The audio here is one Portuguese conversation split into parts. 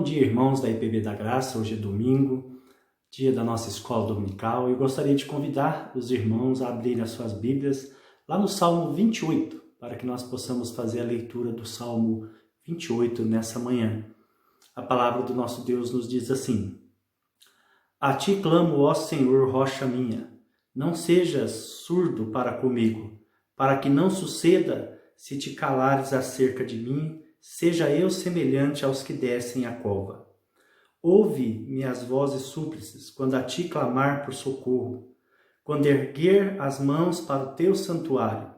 dia, irmãos da IPB da Graça. Hoje é domingo, dia da nossa escola dominical. Eu gostaria de convidar os irmãos a abrirem as suas Bíblias lá no Salmo 28, para que nós possamos fazer a leitura do Salmo 28 nessa manhã. A palavra do nosso Deus nos diz assim: A ti clamo, ó Senhor, rocha minha, não sejas surdo para comigo, para que não suceda, se te calares acerca de mim, seja eu semelhante aos que descem a cova. Ouve minhas vozes súplices, quando a ti clamar por socorro, quando erguer as mãos para o teu santuário.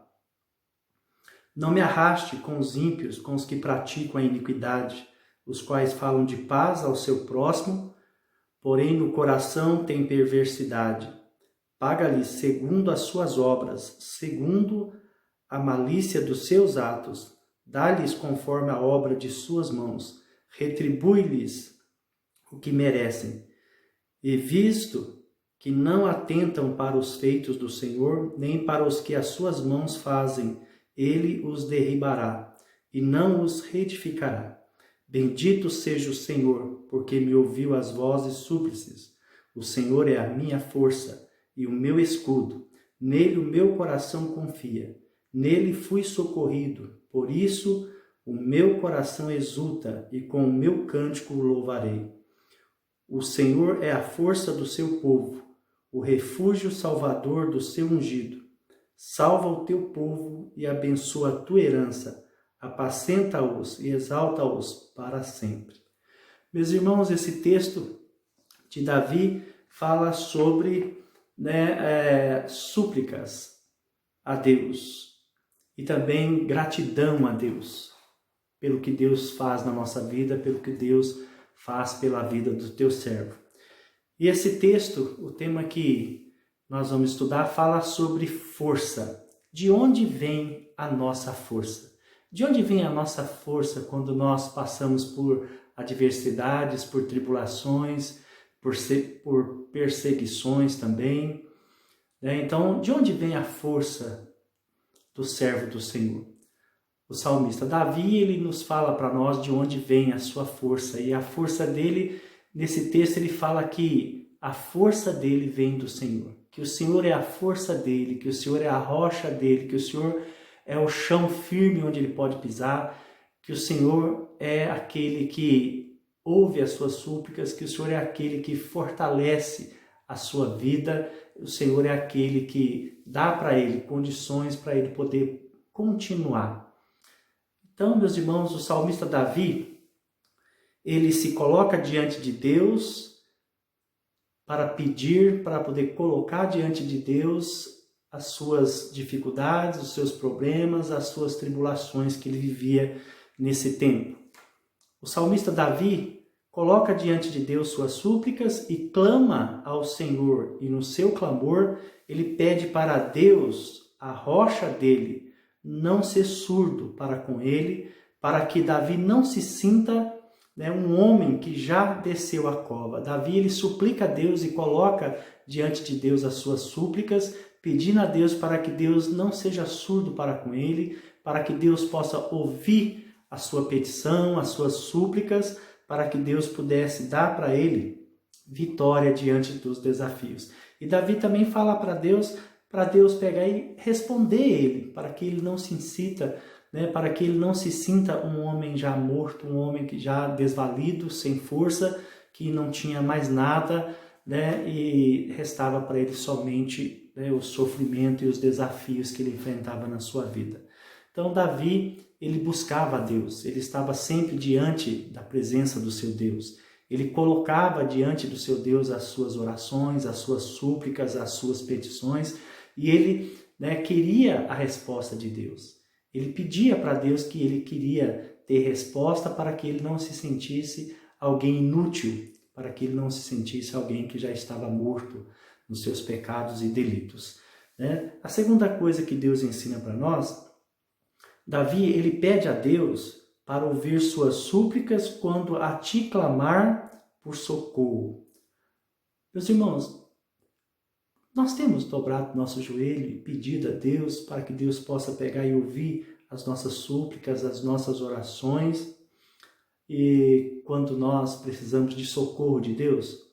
Não me arraste com os ímpios, com os que praticam a iniquidade, os quais falam de paz ao seu próximo, porém no coração têm perversidade. Paga-lhes segundo as suas obras, segundo a malícia dos seus atos. Dá-lhes conforme a obra de suas mãos, retribui-lhes o que merecem. E visto que não atentam para os feitos do Senhor, nem para os que as suas mãos fazem, ele os derribará e não os reedificará. Bendito seja o Senhor, porque me ouviu as vozes súplices. O Senhor é a minha força e o meu escudo. Nele o meu coração confia. Nele fui socorrido. Por isso o meu coração exulta e com o meu cântico o louvarei. O Senhor é a força do seu povo, o refúgio salvador do seu ungido. Salva o teu povo e abençoa a tua herança. Apacenta-os e exalta-os para sempre. Meus irmãos, esse texto de Davi fala sobre súplicas a Deus e também gratidão a Deus pelo que Deus faz na nossa vida, pelo que Deus faz pela vida do teu servo. E esse texto, o tema que nós vamos estudar, fala sobre força. De onde vem a nossa força? De onde vem a nossa força quando nós passamos por adversidades, por tribulações, por perseguições também? Então, de onde vem a força do servo do Senhor? O salmista Davi, ele nos fala para nós de onde vem a sua força. E a força dele, nesse texto, ele fala que a força dele vem do Senhor. Que o Senhor é a força dele, que o Senhor é a rocha dele, que o Senhor é o chão firme onde ele pode pisar, que o Senhor é aquele que ouve as suas súplicas, que o Senhor é aquele que fortalece a sua vida, o Senhor é aquele que dá para ele condições para ele poder continuar. Então, meus irmãos, o salmista Davi, ele se coloca diante de Deus para pedir, para poder colocar diante de Deus as suas dificuldades, os seus problemas, as suas tribulações que ele vivia nesse tempo. O salmista Davi coloca diante de Deus suas súplicas e clama ao Senhor. E no seu clamor, ele pede para Deus, a rocha dele, não ser surdo para com ele, para que Davi não se sinta um homem que já desceu a cova. Davi, ele suplica a Deus e coloca diante de Deus as suas súplicas, pedindo a Deus para que Deus não seja surdo para com ele, para que Deus possa ouvir a sua petição, as suas súplicas, para que Deus pudesse dar para ele vitória diante dos desafios. E Davi também fala para Deus pegar e responder ele, para que ele não se incita, para que ele não se sinta um homem já morto, um homem que já desvalido, sem força, que não tinha mais nada, e restava para ele somente o sofrimento e os desafios que ele enfrentava na sua vida. Então Davi, ele buscava a Deus, ele estava sempre diante da presença do seu Deus. Ele colocava diante do seu Deus as suas orações, as suas súplicas, as suas petições, e ele queria a resposta de Deus. Ele pedia para Deus que ele queria ter resposta para que ele não se sentisse alguém inútil, para que ele não se sentisse alguém que já estava morto nos seus pecados e delitos. A segunda coisa que Deus ensina para nós, Davi, ele pede a Deus para ouvir suas súplicas quando a ti clamar por socorro. Meus irmãos, nós temos dobrado nosso joelho e pedido a Deus para que Deus possa pegar e ouvir as nossas súplicas, as nossas orações. e quando nós precisamos de socorro de Deus,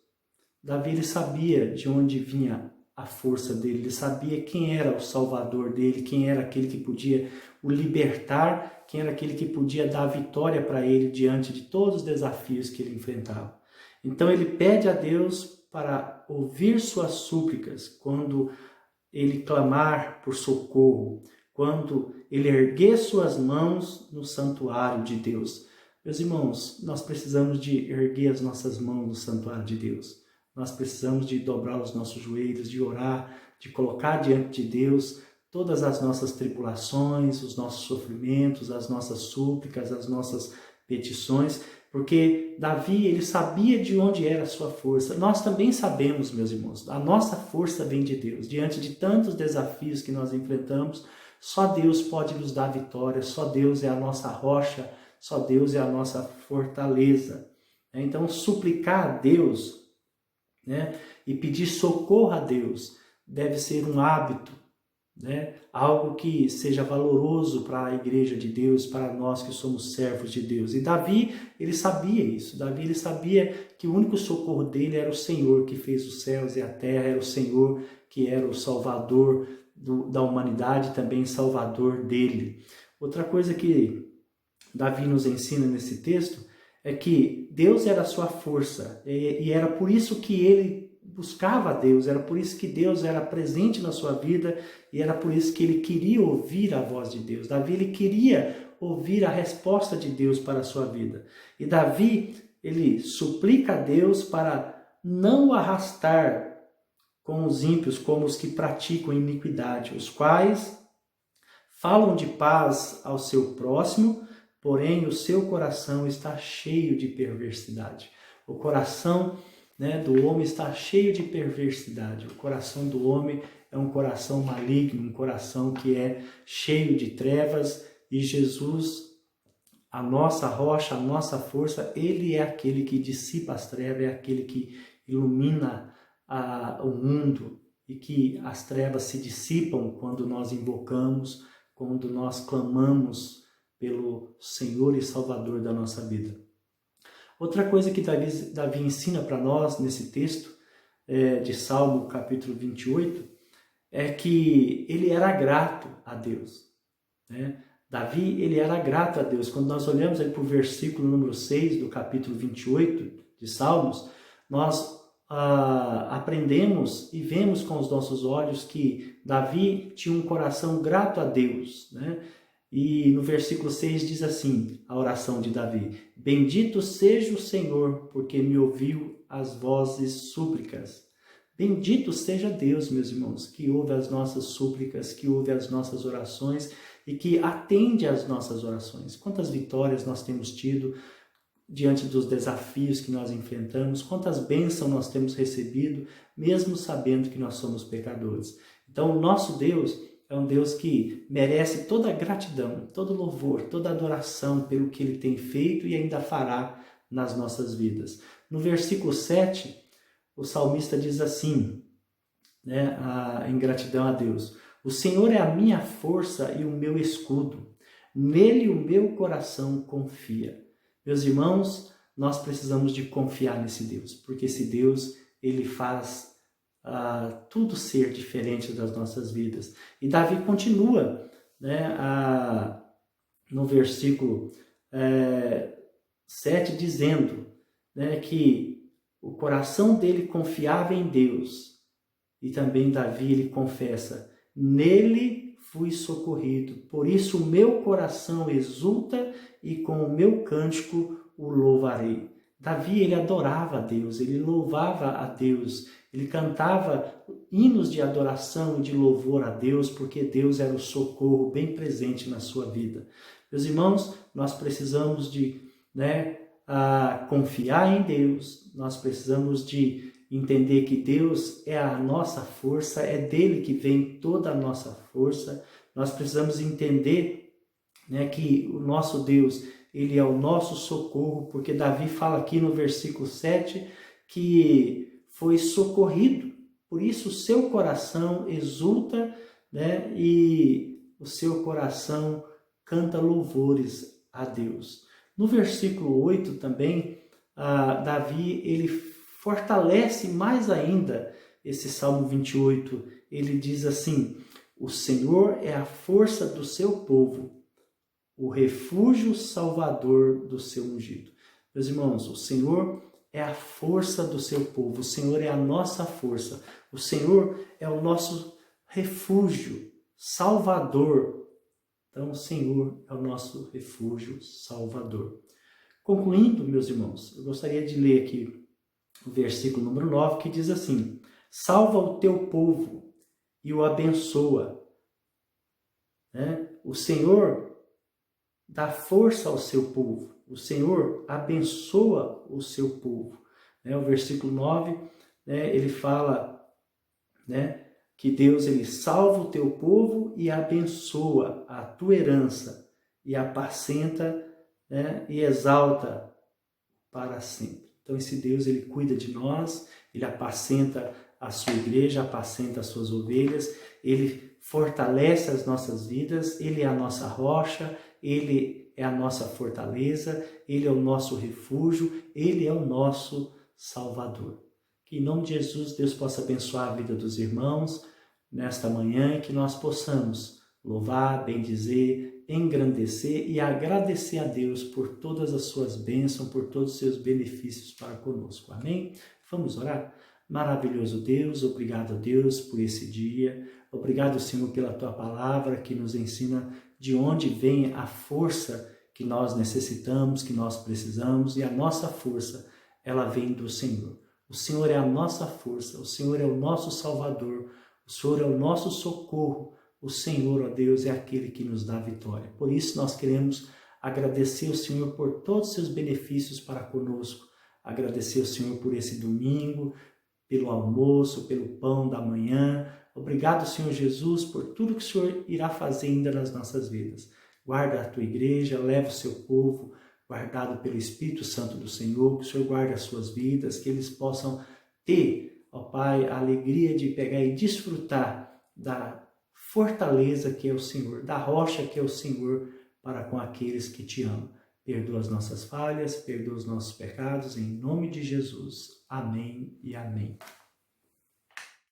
Davi ele sabia de onde vinha a força dele, ele sabia quem era o Salvador dele, quem era aquele que podia o libertar, quem era aquele que podia dar a vitória para ele diante de todos os desafios que ele enfrentava. Então ele pede a Deus para ouvir suas súplicas quando ele clamar por socorro, quando ele erguer suas mãos no santuário de Deus. Meus irmãos, nós precisamos de erguer as nossas mãos no santuário de Deus. Nós precisamos de dobrar os nossos joelhos, de orar, de colocar diante de Deus todas as nossas tribulações, os nossos sofrimentos, as nossas súplicas, as nossas petições, porque Davi, ele sabia de onde era a sua força. Nós também sabemos, meus irmãos, a nossa força vem de Deus. Diante de tantos desafios que nós enfrentamos, só Deus pode nos dar vitória, só Deus é a nossa rocha, só Deus é a nossa fortaleza. Então, suplicar a Deus, e pedir socorro a Deus deve ser um hábito, algo que seja valoroso para a igreja de Deus, para nós que somos servos de Deus. E Davi, ele sabia isso. Davi, ele sabia que o único socorro dele era o Senhor que fez os céus e a terra, era o Senhor que era o Salvador da humanidade, também Salvador dele. Outra coisa que Davi nos ensina nesse texto é que Deus era a sua força e era por isso que ele buscava a Deus, era por isso que Deus era presente na sua vida e era por isso que ele queria ouvir a voz de Deus. Davi, ele queria ouvir a resposta de Deus para a sua vida. E Davi, ele suplica a Deus para não o arrastar com os ímpios como os que praticam iniquidade, os quais falam de paz ao seu próximo, porém o seu coração está cheio de perversidade. O coração do homem está cheio de perversidade. O coração do homem é um coração maligno, um coração que é cheio de trevas, e Jesus, a nossa rocha, a nossa força, ele é aquele que dissipa as trevas, é aquele que ilumina o mundo, e que as trevas se dissipam quando nós invocamos, quando nós clamamos pelo Senhor e Salvador da nossa vida. Outra coisa que Davi ensina para nós nesse texto de Salmo capítulo 28 é que ele era grato a Deus. Davi, ele era grato a Deus. Quando nós olhamos para o versículo número 6 do capítulo 28 de Salmos, nós aprendemos e vemos com os nossos olhos que Davi tinha um coração grato a Deus, E no versículo 6 diz assim, a oração de Davi: Bendito seja o Senhor, porque me ouviu as vozes súplicas. Bendito seja Deus, meus irmãos, que ouve as nossas súplicas, que ouve as nossas orações e que atende às nossas orações. Quantas vitórias nós temos tido diante dos desafios que nós enfrentamos, quantas bênçãos nós temos recebido, mesmo sabendo que nós somos pecadores. Então, o nosso Deus é um Deus que merece toda a gratidão, todo louvor, toda a adoração pelo que Ele tem feito e ainda fará nas nossas vidas. No versículo 7, o salmista diz assim, em gratidão a Deus: O Senhor é a minha força e o meu escudo, nele o meu coração confia. Meus irmãos, nós precisamos de confiar nesse Deus, porque esse Deus, ele faz tudo ser diferente das nossas vidas. E Davi continua, no versículo 7, dizendo que o coração dele confiava em Deus. E também Davi, ele confessa: nele fui socorrido, por isso o meu coração exulta e com o meu cântico o louvarei. Davi, ele adorava a Deus, ele louvava a Deus, ele cantava hinos de adoração e de louvor a Deus, porque Deus era o socorro bem presente na sua vida. Meus irmãos, nós precisamos de confiar em Deus, nós precisamos de entender que Deus é a nossa força, é dele que vem toda a nossa força. Nós precisamos entender que o nosso Deus, ele é o nosso socorro, porque Davi fala aqui no versículo 7 que foi socorrido, por isso o seu coração exulta, e o seu coração canta louvores a Deus. No versículo 8 também, Davi, ele fortalece mais ainda esse Salmo 28. Ele diz assim: o Senhor é a força do seu povo, o refúgio salvador do seu ungido. Meus irmãos, o Senhor é a força do seu povo, o Senhor é a nossa força, o Senhor é o nosso refúgio, salvador. Então, o Senhor é o nosso refúgio, salvador. Concluindo, meus irmãos, eu gostaria de ler aqui o versículo número 9, que diz assim: salva o teu povo e o abençoa. O Senhor dá força ao seu povo. O Senhor abençoa o seu povo. O versículo 9, ele fala, que Deus ele salva o teu povo e abençoa a tua herança e apacenta, e exalta para sempre. Então esse Deus ele cuida de nós, ele apacenta a sua igreja, apacenta as suas ovelhas, ele fortalece as nossas vidas, ele é a nossa rocha, ele é a nossa fortaleza, ele é o nosso refúgio, ele é o nosso Salvador. Que em nome de Jesus Deus possa abençoar a vida dos irmãos nesta manhã e que nós possamos louvar, bendizer, engrandecer e agradecer a Deus por todas as suas bênçãos, por todos os seus benefícios para conosco. Amém? Vamos orar? Maravilhoso Deus, obrigado Deus por esse dia. Obrigado, Senhor, pela tua palavra que nos ensina de onde vem a força que nós necessitamos, que nós precisamos, e a nossa força, ela vem do Senhor. O Senhor é a nossa força, o Senhor é o nosso Salvador, o Senhor é o nosso socorro, o Senhor, ó Deus, é aquele que nos dá vitória. Por isso nós queremos agradecer ao Senhor por todos os seus benefícios para conosco, agradecer ao Senhor por esse domingo, pelo almoço, pelo pão da manhã. Obrigado, Senhor Jesus, por tudo que o Senhor irá fazer ainda nas nossas vidas. Guarda a tua igreja, leva o seu povo, guardado pelo Espírito Santo do Senhor, que o Senhor guarde as suas vidas, que eles possam ter, ó Pai, a alegria de pegar e desfrutar da fortaleza que é o Senhor, da rocha que é o Senhor para com aqueles que te amam. Perdoa as nossas falhas, perdoa os nossos pecados, em nome de Jesus. Amém e amém.